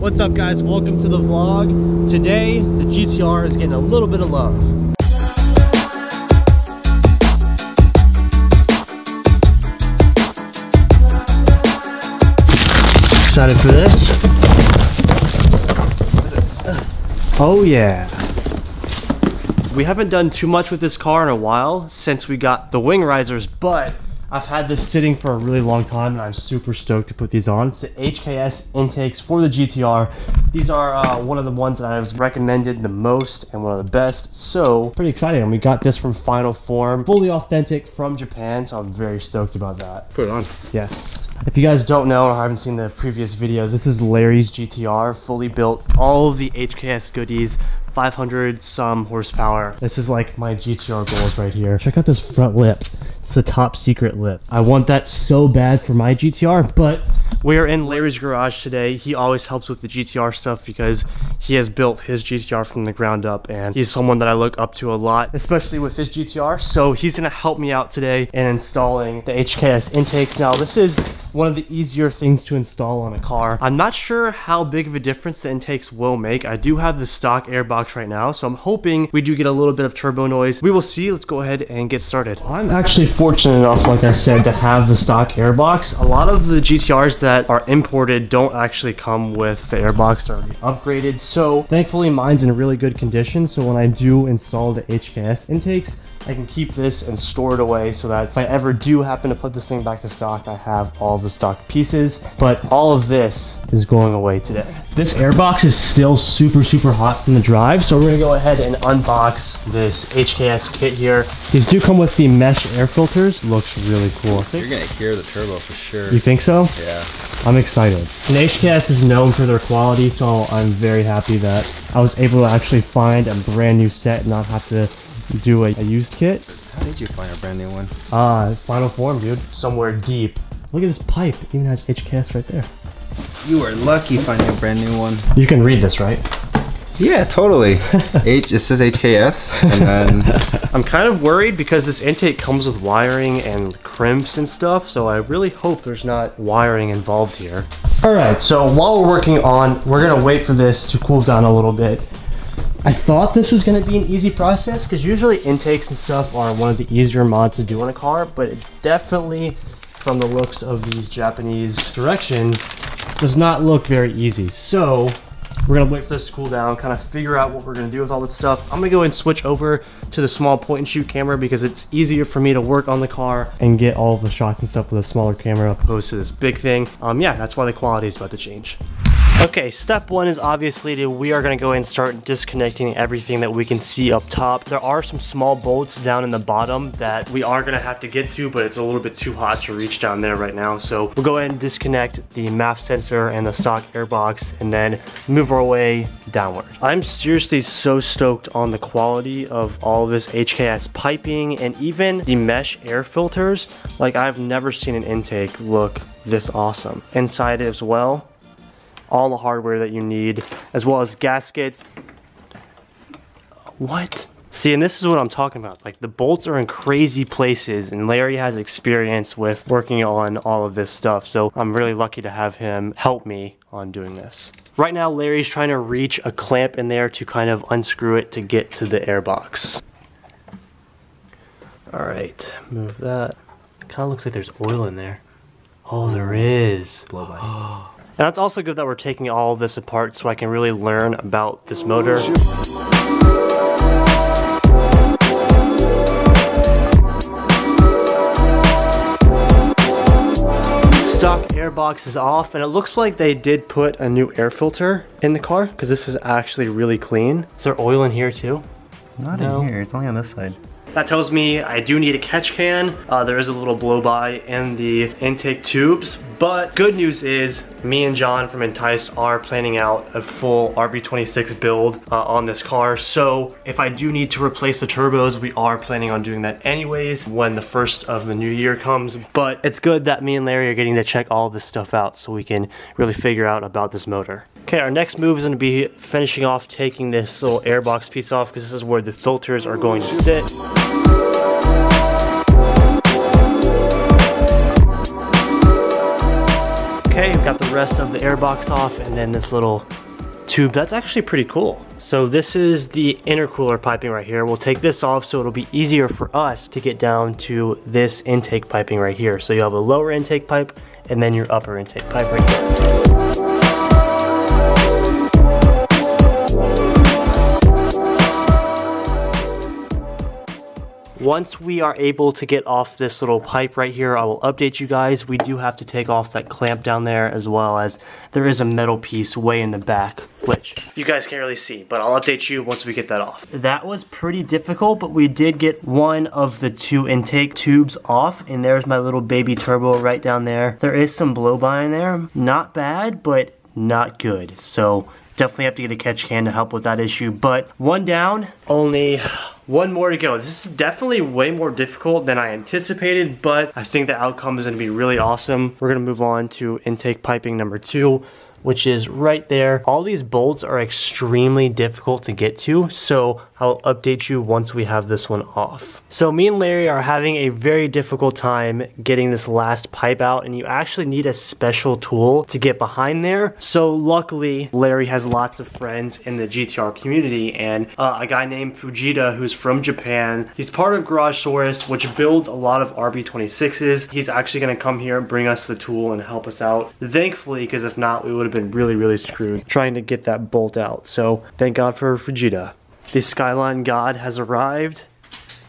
What's up guys, welcome to the vlog. Today, the GTR is getting a little bit of love. Excited for this? What is it? Oh yeah. We haven't done too much with this car in a while since we got the wing risers, but I've had this sitting for a really long time and I'm super stoked to put these on. It's the HKS intakes for the GTR. These are one of the ones that I was recommended the most and one of the best, so pretty exciting. And we got this from Final Form, fully authentic from Japan, so I'm very stoked about that. Put it on. Yes. If you guys don't know or haven't seen the previous videos, this is Larry's GTR, fully built, all of the HKS goodies, 500 some horsepower. This is like my GTR goals right here. Check out this front lip. It's the top secret lip. I want that so bad for my GTR, but we're in Larry's garage today. He always helps with the GTR stuff because he has built his GTR from the ground up and he's someone that I look up to a lot, especially with his GTR. So he's gonna help me out today in installing the HKS intakes. Now this is one of the easier things to install on a car. I'm not sure how big of a difference the intakes will make. I do have the stock airbox right now, so I'm hoping we do get a little bit of turbo noise. We will see. Let's go ahead and get started. I'm actually fortunate enough, like I said, to have the stock airbox. A lot of the GTRs that are imported don't actually come with the airbox. They're already upgraded, so thankfully mine's in really good condition. So when I do install the HKS intakes, I can keep this and store it away so that if I ever do happen to put this thing back to stock, I have all the stock pieces. But all of this is going away today. This airbox is still super hot from the drive, so we're gonna go ahead and unbox this HKS kit here. These do come with the mesh air filters. Looks really cool. You're gonna hear the turbo for sure. You think so? Yeah. I'm excited. And HKS is known for their quality, so I'm very happy that I was able to actually find a brand new set and not have to do a used kit. How did you find a brand new one? Final Form, dude. Somewhere deep. Look at this pipe. It even has HKS right there. You were lucky finding a brand new one. You can read this, right? Yeah, totally. It says HKS, and then... I'm kind of worried because this intake comes with wiring and crimps and stuff, so I really hope there's not wiring involved here. Alright, so while we're working on, we're gonna wait for this to cool down a little bit. I thought this was going to be an easy process because usually intakes and stuff are one of the easier mods to do on a car, but it definitely, from the looks of these Japanese directions, does not look very easy. So we're going to wait for this to cool down, kind of figure out what we're going to do with all this stuff. I'm going to go and switch over to the small point and shoot camera because it's easier for me to work on the car and get all of the shots and stuff with a smaller camera opposed to this big thing. Yeah, that's why the quality is about to change. Okay, step one is obviously we are going to go and start disconnecting everything that we can see up top. There are some small bolts down in the bottom that we are going to have to get to, but it's a little bit too hot to reach down there right now. So we'll go ahead and disconnect the MAF sensor and the stock airbox and then move our way downward. I'm seriously so stoked on the quality of all of this HKS piping and even the mesh air filters. Like, I've never seen an intake look this awesome. Inside as well, all the hardware that you need, as well as gaskets. What? See, and this is what I'm talking about. Like, the bolts are in crazy places, and Larry has experience with working on all of this stuff, so I'm really lucky to have him help me on doing this. Right now, Larry's trying to reach a clamp in there to kind of unscrew it to get to the airbox. All right, move that. Kind of looks like there's oil in there. Oh, there is. Blow by. And that's also good that we're taking all of this apart so I can really learn about this motor. Stock airbox is off, and it looks like they did put a new air filter in the car because this is actually really clean. Is there oil in here too? Not in here, it's only on this side. That tells me I do need a catch can. There is a little blow by in the intake tubes, but good news is me and John from Enticed are planning out a full RB26 build on this car. So if I do need to replace the turbos, we are planning on doing that anyways when the first of the new year comes. But it's good that me and Larry are getting to check all this stuff out so we can really figure out about this motor. Okay, our next move is going to be finishing off taking this little airbox piece off because this is where the filters are going to sit. Okay, we've got the rest of the air box off, and then this little tube. That's actually pretty cool. So this is the intercooler piping right here. We'll take this off so it'll be easier for us to get down to this intake piping right here. So you have a lower intake pipe and then your upper intake pipe right here. Once we are able to get off this little pipe right here, I will update you guys. We do have to take off that clamp down there, as well as there is a metal piece way in the back, which you guys can't really see, but I'll update you once we get that off. That was pretty difficult, but we did get one of the two intake tubes off, and there's my little baby turbo right down there. There is some blow-by in there. Not bad, but not good. So definitely have to get a catch can to help with that issue, but one down, only one more to go. This is definitely way more difficult than I anticipated, but I think the outcome is going to be really awesome. We're going to move on to intake piping number 2, which is right there. All these bolts are extremely difficult to get to, so I'll update you once we have this one off. So me and Larry are having a very difficult time getting this last pipe out, and you actually need a special tool to get behind there. So luckily, Larry has lots of friends in the GTR community, and a guy named Fujita who's from Japan. He's part of Garagesaurus, which builds a lot of RB26s. He's actually gonna come here and bring us the tool and help us out. Thankfully, because if not, we would have been really, really screwed trying to get that bolt out. So thank God for Fujita. The Skyline God has arrived.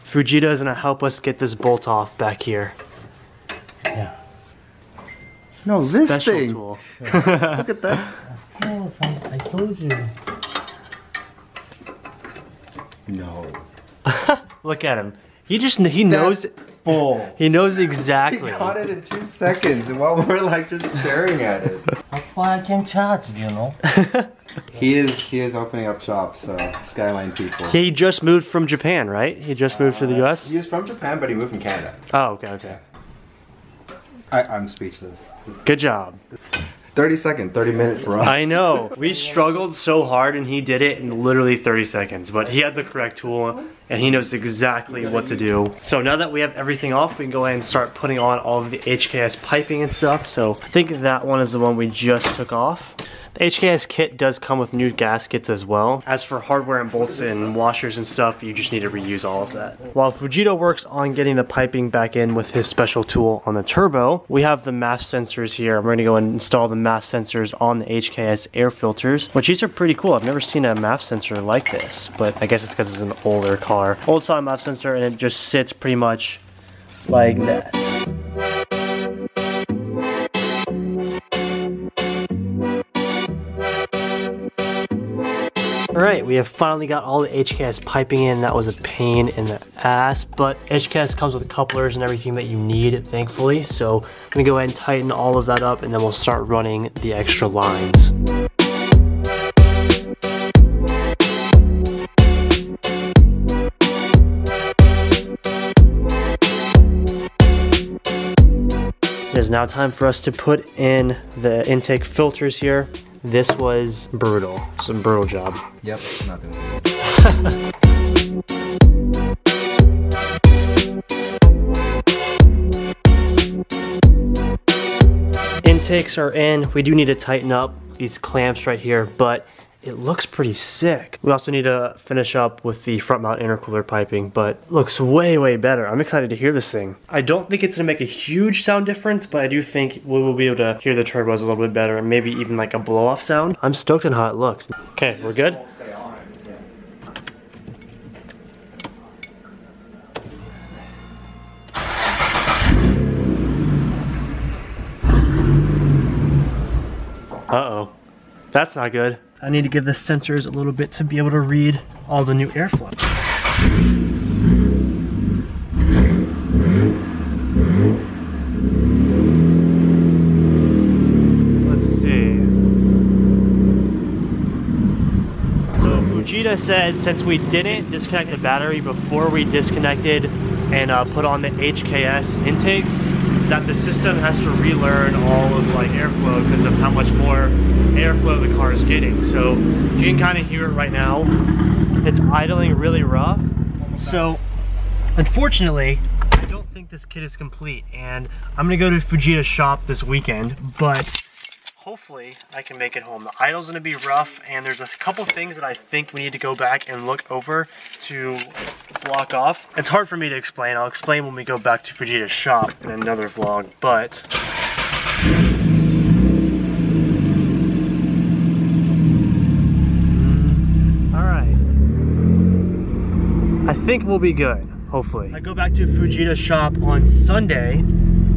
Fujita is gonna help us get this bolt off back here. Yeah. No, this Special thing. Tool. Yeah. Look at that. Oh, I told you. No. Look at him. He knows it. Bull. He knows exactly. He caught it in 2 seconds, and while we're like just staring at it. That's why I can charge, you know. He is opening up shop, so Skyline people. He just moved from Japan, right? He just moved to the US? He was from Japan, but he moved from Canada. Oh, okay. I'm speechless. Good job. 30-minute for us. I know. We struggled so hard and he did it in literally 30 seconds, but he had the correct tool and he knows exactly what to do. So now that we have everything off, we can go ahead and start putting on all of the HKS piping and stuff. So I think that one is the one we just took off. The HKS kit does come with new gaskets as well. As for hardware and bolts and washers and stuff, you just need to reuse all of that. While Fujita works on getting the piping back in with his special tool on the turbo, we have the mass sensors here. We're gonna go and install the mass sensors on the HKS air filters, which these are pretty cool. I've never seen a mass sensor like this, but I guess it's because it's an older car. Old style mass sensor, and it just sits pretty much like that. Alright, we have finally got all the HKS piping in. That was a pain in the ass, but HKS comes with couplers and everything that you need, thankfully. So I'm gonna go ahead and tighten all of that up, and then we'll start running the extra lines. It is now time for us to put in the intake filters here. This was brutal. It's a brutal job. Yep, nothing. Intakes are in. We do need to tighten up these clamps right here, but it looks pretty sick. We also need to finish up with the front mount intercooler piping, but it looks way, way better. I'm excited to hear this thing. I don't think it's gonna make a huge sound difference, but I do think we will be able to hear the turbos a little bit better, and maybe even like a blow off sound. I'm stoked on how it looks. Okay, we're good? Uh-oh, that's not good. I need to give the sensors a little bit to be able to read all the new airflow. Let's see. So Fujita said since we didn't disconnect the battery before we disconnected and put on the HKS intakes, that the system has to relearn all of like airflow because of how much more airflow the car is getting. So you can kind of hear it right now. It's idling really rough. So unfortunately, I don't think this kit is complete, and I'm gonna go to Fujita's shop this weekend, but hopefully I can make it home. The idle's gonna be rough, and there's a couple things that I think we need to go back and look over to block off. It's hard for me to explain. I'll explain when we go back to Fujita's shop in another vlog, but I think we'll be good, hopefully. I go back to Fujita's shop on Sunday,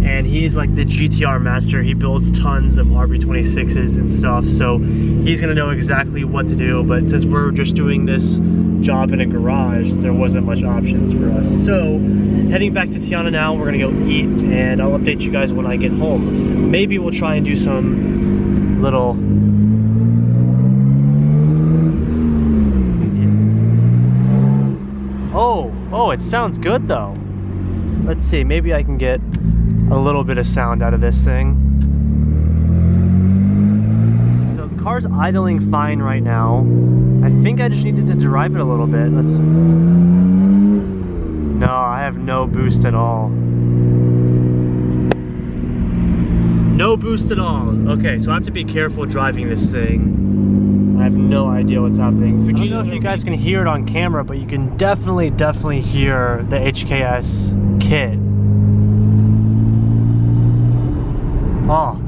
and he's like the GTR master. He builds tons of RB26s and stuff, so he's gonna know exactly what to do. But since we're just doing this job in a garage, there wasn't much options for us. So heading back to Tiana now, we're gonna go eat, and I'll update you guys when I get home. Maybe we'll try and do some little Oh, it sounds good though. Let's see, maybe I can get a little bit of sound out of this thing. So the car's idling fine right now. I think I just needed to drive it a little bit. Let's. No, I have no boost at all. No boost at all. Okay, so I have to be careful driving this thing. I have no idea what's happening. I don't know if you guys can hear it on camera, but you can definitely hear the HKS kit. Oh,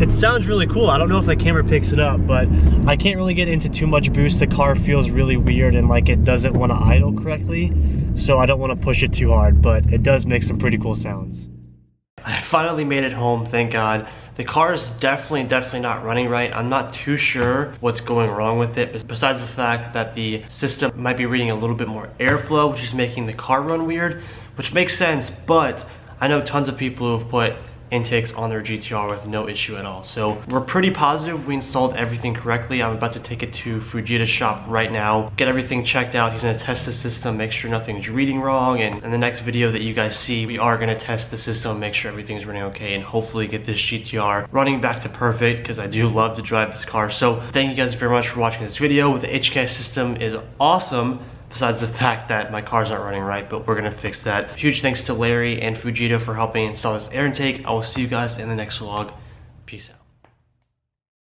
it sounds really cool. I don't know if the camera picks it up, but I can't really get into too much boost. The car feels really weird and like it doesn't want to idle correctly, so I don't want to push it too hard, but it does make some pretty cool sounds. I finally made it home, thank God. The car is definitely not running right. I'm not too sure what's going wrong with it, besides the fact that the system might be reading a little bit more airflow, which is making the car run weird, which makes sense, but I know tons of people who have put intakes on their GTR with no issue at all. So we're pretty positive we installed everything correctly. I'm about to take it to Fujita's shop right now, get everything checked out. He's gonna test the system, make sure nothing's reading wrong, and in the next video that you guys see, we are gonna test the system, make sure everything's running okay, and hopefully get this GTR running back to perfect, because I do love to drive this car. So thank you guys very much for watching this video. The HKS system is awesome, besides the fact that my car's not running right, but we're gonna fix that. Huge thanks to Larry and Fujita for helping install this air intake. I will see you guys in the next vlog. Peace out.